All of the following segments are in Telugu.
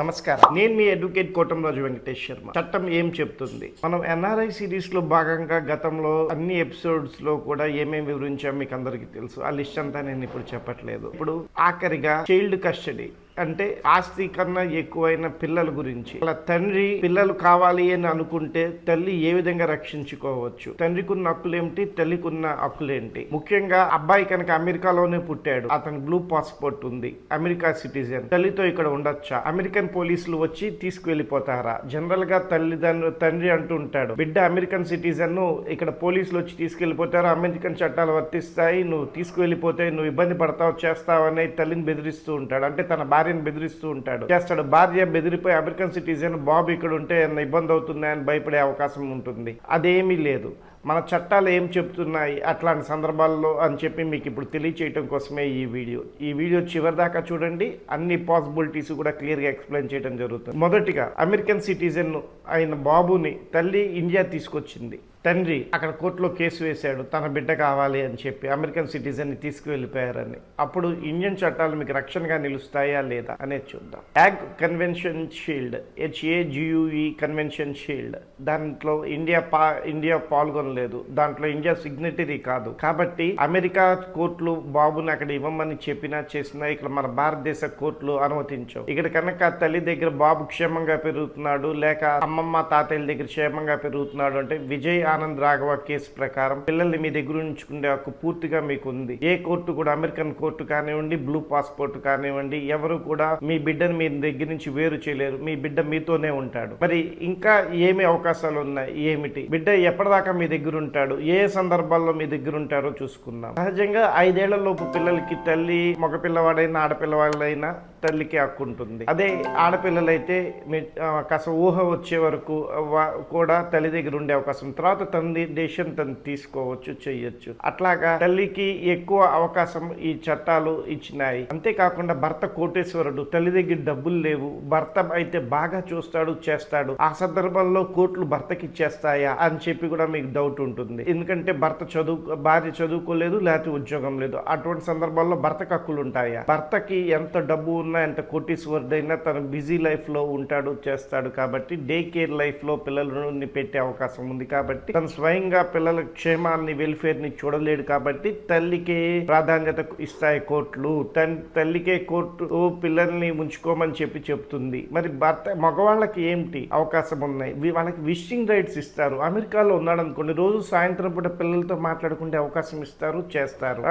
నమస్కారం. నేను మీ అడ్వకేట్ కోటంరాజు వెంకటేష్ శర్మ. చట్టం ఏం చెప్తుంది? మనం ఎన్ఆర్ఐ సిరీస్ లో భాగంగా గతంలో అన్ని ఎపిసోడ్స్ లో కూడా ఏమేమి వివరించాం మీకు అందరికీ తెలుసు. ఆ లిస్ట్ అంతా నేను ఇప్పుడు చెప్పట్లేదు. ఇప్పుడు ఆఖరిగా చైల్డ్ కస్టడీ అంటే ఆస్తి కన్నా ఎక్కువైన పిల్లల గురించి. అలా తండ్రి పిల్లలు కావాలి అని అనుకుంటే తల్లి ఏ విధంగా రక్షించుకోవచ్చు, తండ్రికి ఉన్న హక్కులేంటి, తల్లికి ఉన్న హక్కులేంటి. ముఖ్యంగా అబ్బాయి కనుక అమెరికాలోనే పుట్టాడు, అతని బ్లూ పాస్పోర్ట్ ఉంది, అమెరికా సిటిజన్, తల్లితో ఇక్కడ ఉండొచ్చా? అమెరికన్ పోలీసులు వచ్చి తీసుకువెళ్ళిపోతారా? జనరల్ గా తండ్రి అంటూ ఉంటాడు, బిడ్డ అమెరికన్ సిటిజన్, ఇక్కడ పోలీసులు వచ్చి తీసుకెళ్లిపోతారు, అమెరికన్ చట్టాలు వర్తిస్తాయి, నువ్వు తీసుకువెళ్ళిపోతే నువ్వు ఇబ్బంది పడతావు, చేస్తావు అని తల్లిని బెదిరిస్తూ ఉంటాడు. అంటే తన భార్యను బెదిరిస్తూ ఉంటాడు, చేస్తాడు. భార్య బెదిరిపోయి అమెరికన్ సిటిజన్ బాబు ఇక్కడ ఉంటే ఇబ్బంది అవుతుంది అని భయపడే అవకాశం ఉంటుంది. అదేమీ లేదు. మన చట్టాలు ఏం చెప్తున్నాయి అట్లాంటి సందర్భాల్లో అని చెప్పి మీకు ఇప్పుడు తెలియచేయడం కోసమే ఈ వీడియో చివరి దాకా చూడండి. అన్ని పాసిబిలిటీస్ కూడా క్లియర్గా ఎక్స్ప్లెయిన్ చేయడం జరుగుతుంది. మొదటిగా అమెరికన్ సిటిజన్ అయిన బాబుని తల్లి ఇండియా తీసుకొచ్చింది. తండ్రి అక్కడ కోర్టులో కేసు వేశాడు, తన బిడ్డ కావాలి అని చెప్పి అమెరికన్ సిటిజన్ని తీసుకువెళ్ళిపోయారని. అప్పుడు ఇండియన్ చట్టాలు మీకు రక్షణగా నిలుస్తాయా లేదా అనేది చూద్దాం. Hague convention shield, HAGUE convention shield, దాంట్లో ఇండియా పాల్గొనలేదు, దాంట్లో ఇండియా సిగ్నేటరీ కాదు. కాబట్టి అమెరికా కోర్టులు బాబుని అక్కడ ఇవ్వమని చెప్పినా చేసినా ఇక్కడ మన భారతదేశ కోర్టులు అనుమతించవు. ఇక్కడ కనుక తల్లి దగ్గర బాబు క్షేమంగా పెరుగుతున్నాడు, లేక అమ్మమ్మ తాతయ్యల దగ్గర క్షేమంగా పెరుగుతున్నాడు అంటే విజయ్ ఆనంద్ రాఘవ కేసు ప్రకారం పిల్లల్ని మీ దగ్గర ఉంచుకునే హక్కు పూర్తిగా మీకు ఉంది. ఏ కోర్టు కూడా, అమెరికన్ కోర్టు కానివ్వండి, బ్లూ పాస్పోర్ట్ కానివ్వండి, ఎవరు కూడా మీ బిడ్డను మీ దగ్గర నుంచి వేరు చేయలేరు. మీ బిడ్డ మీతోనే ఉంటాడు. మరి ఇంకా ఏమి అవకాశాలు ఉన్నాయి, ఏమిటి? బిడ్డ ఎప్పటిదాకా మీ దగ్గర ఉంటాడు, ఏ సందర్భాల్లో మీ దగ్గర ఉంటారో చూసుకుందాం. సహజంగా 5 ఏళ్ల లోపు పిల్లలకి తల్లి, మగ పిల్లవాడైనా ఆడపిల్లవాళ్ళైనా తల్లికి హక్కు ఉంటుంది. అదే ఆడపిల్లలైతే కాస్త ఊహ వచ్చే వరకు కూడా తల్లి దగ్గర ఉండే అవకాశం, తర్వాత తన దేశం తను తీసుకోవచ్చు, చెయ్యొచ్చు. అట్లాగా తల్లికి ఎక్కువ అవకాశం ఈ చట్టాలు ఇచ్చినాయి. అంతేకాకుండా భర్త కోటేశ్వరుడు, తల్లి దగ్గర డబ్బులు లేవు, భర్త అయితే బాగా చూస్తాడు, చేస్తాడు. ఆ సందర్భంలో కోర్టులు భర్తకి ఇచ్చేస్తాయా అని చెప్పి కూడా మీకు డౌట్ ఉంటుంది. ఎందుకంటే భార్య చదువుకోలేదు, లేకపోతే ఉద్యోగం లేదు. అటువంటి సందర్భాల్లో భర్తకు హక్కులు ఉంటాయా? భర్తకి ఎంత డబ్బు ఉన్నా, ఎంత కోటీశ్వరుడైనా తన బిజీ లైఫ్ లో ఉంటాడు, చేస్తాడు. కాబట్టి డే కేర్ లైఫ్ లో పిల్లలని పెట్టే అవకాశం ఉంది. కాబట్టి తను స్వయంగా పిల్లల క్షేమాన్ని, వెల్ఫేర్ ని చూడలేడు. కాబట్టి తల్లికి ప్రాధాన్యత ఇస్తాయి కోర్టులు. తల్లికే కోర్టు పిల్లల్ని ఉంచుకోమని చెప్తుంది. మరి మగవాళ్ళకి ఏంటి అవకాశం ఉన్నాయి? వాళ్ళకి విషింగ్ రైట్స్ ఇస్తారు. అమెరికాలో ఉన్నాడు అనుకోండి, రోజు సాయంత్రం పూట పిల్లలతో మాట్లాడుకునే అవకాశం ఇస్తారు, చేస్తారు.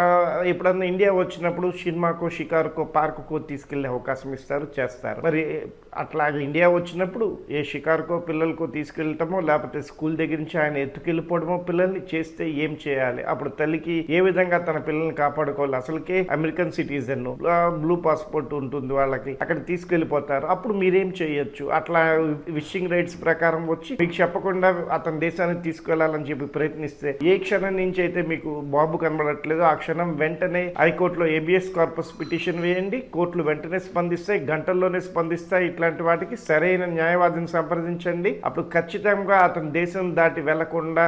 ఎప్పుడన్నా ఇండియా వచ్చినప్పుడు సినిమాకో, షికారుకో, పార్కుకో తీసుకెళ్లే అవకాశం ఇస్తారు, చేస్తారు. మరి అట్లాగే ఇండియా వచ్చినప్పుడు ఏ షికారుకో పిల్లలకో తీసుకెళ్ళటమో, లేకపోతే స్కూల్ దగ్గర నుంచి ఆయన ఎత్తుకెళ్ళిపోవడమో పిల్లల్ని చేస్తే ఏం చేయాలి? అప్పుడు తల్లికి ఏ విధంగా తన పిల్లల్ని కాపాడుకోవాలి? అసలుకే అమెరికన్ సిటిజన్, బ్లూ పాస్పోర్ట్ ఉంటుంది వాళ్ళకి, అక్కడ తీసుకెళ్లిపోతారు. అప్పుడు మీరేం చేయొచ్చు? అట్లా విషింగ్ రైట్స్ ప్రకారం వచ్చి మీకు చెప్పకుండా అతని దేశానికి తీసుకెళ్లాలని చెప్పి ప్రయత్నిస్తే, ఏ క్షణం నుంచి అయితే మీకు బాబు కనబడట్లేదు ఆ క్షణం వెంటనే హైకోర్టులో ఏబిఎస్ కార్పస్ పిటిషన్ వేయండి. కోర్టులు వెంటనే స్పందిస్తాయి, గంటల్లోనే స్పందిస్తాయి. ఇట్లాంటి వాటికి సరైన న్యాయవాదిని సంప్రదించండి. అప్పుడు ఖచ్చితంగా అతని దేశం దాటి వెళ్లకుండా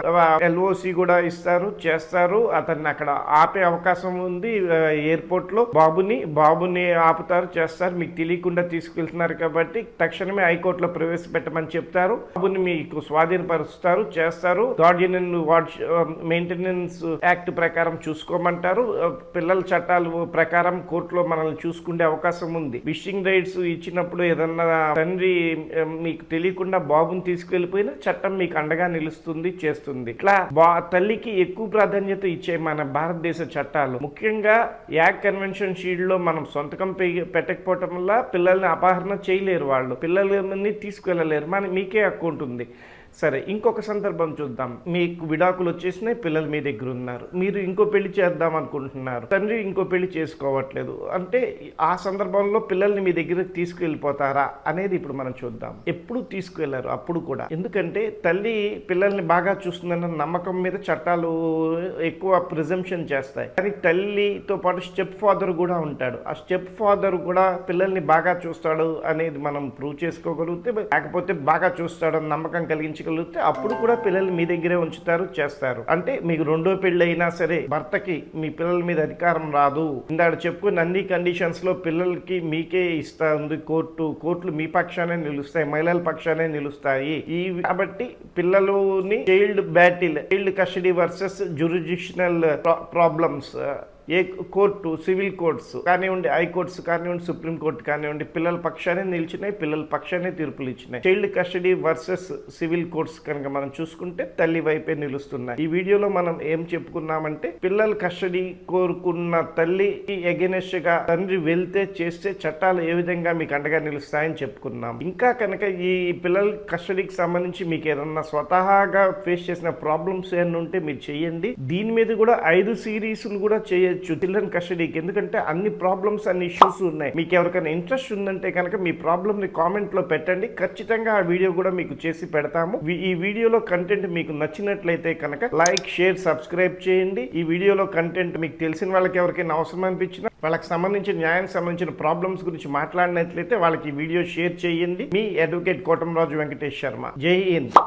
LOC కూడా ఇస్తారు, చేస్తారు. అతన్ని అక్కడ ఆపే అవకాశం ఉంది. ఎయిర్పోర్ట్ లో బాబుని ఆపుతారు, చేస్తారు. మీకు తెలియకుండా తీసుకెళ్తున్నారు కాబట్టి తక్షణమే హైకోర్టులో ప్రవేశపెట్టమని చెప్తారు. బాబుని మీకు స్వాధీనపరుస్తారు, చేస్తారు. గార్డియన్ మెయింటెనెన్స్ యాక్ట్ ప్రకారం చూసుకోమంటారు. పిల్లల చట్టాల ప్రకారం కోర్టులో మనల్ని చూసుకునే అవకాశం ఉంది. విషింగ్ రైట్స్ ఇచ్చినప్పుడు ఏదన్నా తండ్రి మీకు తెలియకుండా బాబుని తీసుకెళ్లిపోయినా చట్టం మీకు అండగా నిలుస్తుంది, చేస్తుంది. ఇట్లా తల్లికి ఎక్కువ ప్రాధాన్యత ఇచ్చే మన భారతదేశ చట్టాలు, ముఖ్యంగా యాగ్ కన్వెన్షన్ షీల్డ్ లో మనం సొంతకం పెట్టకపోవటం వల్ల పిల్లల్ని అపహరణ చేయలేరు, వాళ్ళు పిల్లల్ని తీసుకెళ్లలేరు. మీకే హక్కు ఉంటుంది. సరే, ఇంకొక సందర్భం చూద్దాం. మీకు విడాకులు వచ్చేసినాయి, పిల్లలు మీ దగ్గర ఉన్నారు, మీరు ఇంకో పెళ్లి చేద్దాం అనుకుంటున్నారు, తండ్రి ఇంకో పెళ్లి చేసుకోవట్లేదు అంటే ఆ సందర్భంలో పిల్లల్ని మీ దగ్గరకు తీసుకువెళ్ళిపోతారా అనేది ఇప్పుడు మనం చూద్దాం. ఎప్పుడు తీసుకువెళ్లారు అప్పుడు కూడా, ఎందుకంటే తల్లి పిల్లల్ని బాగా చూస్తుందన్న నమ్మకం మీద చట్టాలు ఎక్కువ ప్రిజంప్షన్ చేస్తాయి. కానీ తల్లితో పాటు స్టెప్ ఫాదర్ కూడా ఉంటాడు. ఆ స్టెప్ ఫాదర్ కూడా పిల్లల్ని బాగా చూస్తాడు అనేది మనం ప్రూవ్ చేసుకోగలిగితే, లేకపోతే బాగా చూస్తాడని నమ్మకం కలిగించి తీర్చగలిగితే అప్పుడు కూడా పిల్లలు మీ దగ్గరే ఉంచుతారు, చేస్తారు. అంటే మీకు రెండో పెళ్లి అయినా సరే భర్తకి మీ పిల్లల మీద అధికారం రాదు. ఇందాక చెప్పుకున్న అన్ని కండిషన్స్ లో పిల్లలకి మీకే ఇస్తుంది కోర్టులు మీ పక్షానే నిలుస్తాయి, మహిళల పక్షానే నిలుస్తాయి. కాబట్టి పిల్లలని చైల్డ్ కస్టడీ వర్సెస్ జ్యూరిడిక్షనల్ ప్రాబ్లమ్స్ ఏ కోర్టు, సివిల్ కోర్ట్స్ కానివ్వండి, హైకోర్ట్స్ కానివ్వండి, సుప్రీం కోర్టు కానివ్వండి, పిల్లల పక్షానే నిలిచినాయి, పిల్లల పక్షానే తీర్పులు ఇచ్చినాయి. Child custody versus civil courts కనుక మనం చూసుకుంటే తల్లి వైపే నిలుస్తున్నాయి. ఈ వీడియోలో మనం ఏం చెప్పుకున్నామంటే పిల్లల కస్టడీ కోరుకున్న తల్లి ఎగెనెస్ట్ గా తండ్రి వెళ్తే చేస్తే చట్టాలు ఏ విధంగా మీకు అండగా నిలుస్తాయని చెప్పుకున్నాం. ఇంకా కనుక ఈ పిల్లల కస్టడీకి సంబంధించి మీకు ఏదన్నా స్వతహాగా ఫేస్ చేసిన ప్రాబ్లమ్స్ ఏమన్నా ఉంటే మీరు చేయండి. దీని మీద కూడా 5 సిరీస్లు కూడా చేయొచ్చు చిల్డ్రన్ కస్టడీకి. ఎందుకంటే అన్ని ప్రాబ్లమ్స్, అన్ని ఇష్యూస్ ఉన్నాయి. మీకు ఎవరికైనా ఇంట్రెస్ట్ ఉందంటే కనుక మీ ప్రాబ్లమ్ ని కామెంట్ లో పెట్టండి. ఖచ్చితంగా ఆ వీడియో కూడా మీకు చేసి పెడతాము. ఈ వీడియోలో కంటెంట్ మీకు నచ్చినట్లయితే కనుక లైక్, షేర్, సబ్స్క్రైబ్ చేయండి. ఈ వీడియోలో కంటెంట్ మీకు తెలిసిన వాళ్ళకి ఎవరికైనా అవసరం అనిపించినా, వాళ్ళకి సంబంధించిన న్యాయానికి సంబంధించిన ప్రాబ్లమ్స్ గురించి మాట్లాడినట్లయితే వాళ్ళకి ఈ వీడియో షేర్ చేయండి. మీ అడ్వకేట్ కోటంరాజు వెంకటేష్ శర్మ. జై హింద్.